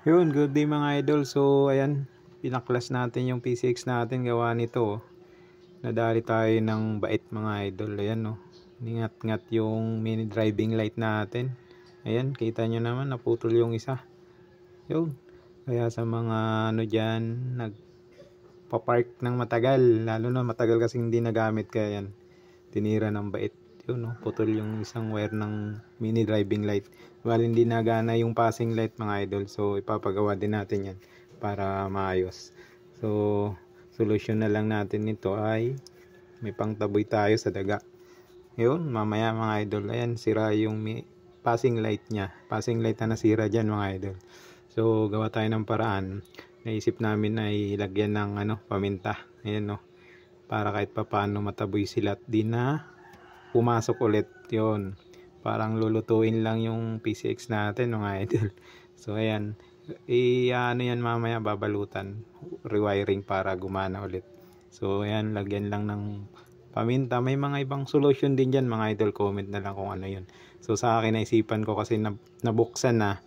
Yun, good day mga idol. So ayan, pinaklas natin yung PCX natin gawa nito. Nadali tayo ng bait mga idol. Ayan no. Ningat-ngat yung mini driving light natin. Ayan, kita nyo naman naputol yung isa. Yun. Kaya sa mga ano dyan, nagpa-park ng matagal, lalo na matagal kasi hindi nagamit, kaya yan, tinira ng bait. Yun no, putol yung isang wire ng mini driving light. Bali hindi nagana yung passing light mga idol. So ipapagawa din natin yan para maayos. So solution na lang natin nito ay may pangtaboy tayo sa daga. Yun, mamaya mga idol, ayan, sira yung passing light nya. Passing light na nasira dyan mga idol. So gawa tayo ng paraan. Naisip namin ay lagyan ng paminta. Ayan no, para kahit papaano mataboy sila at di na pumasok ulit. Yon, parang lulutuin lang yung PCX natin mga idol. So ayan, ano yan, mamaya babalutan, rewiring para gumana ulit. So ayan, lagyan lang ng paminta. May mga ibang solution din dyan mga idol, comment na lang kung ano yun. So sa akin, naisipan ko kasi nabuksan na,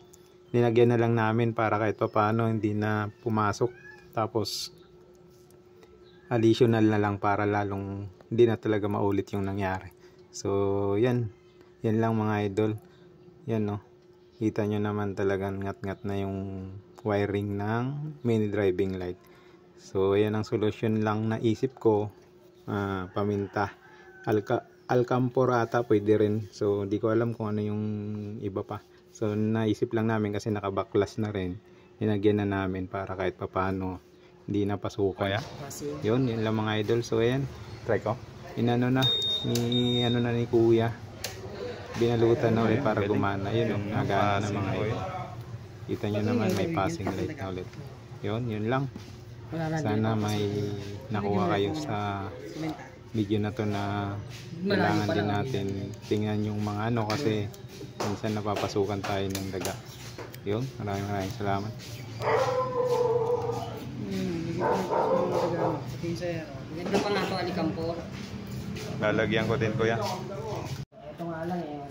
nilagyan na lang namin para kahit papaano hindi na pumasok. Tapos additional na lang para lalong hindi na talaga maulit yung nangyari. So yan lang mga idol. Yan no, kita nyo naman talagang ngat-ngat na yung wiring ng mini driving light. So yan ang solution lang na isip ko. Paminta, alcampor ata pwede rin. So hindi ko alam kung ano yung iba pa. So naisip lang namin kasi nakabaklas na rin, nilagyan na namin para kahit papano hindi na pasukan. Yun lang mga idol. So ayan, try ko, inano na ni kuya, binalutan na ulit para gumana. Yun yung nagana na mga idol. Kita nyo naman may passing light na ulit. Yun lang. Sana may nakuha kayo sa video na to, na kailangan din natin tingnan yung mga kasi minsan napapasukan tayo ng daga. Yun, maraming salamat. Ganda pa nga ito, alikampor. Lalagyan ko din kuya. Ito nga lang eh,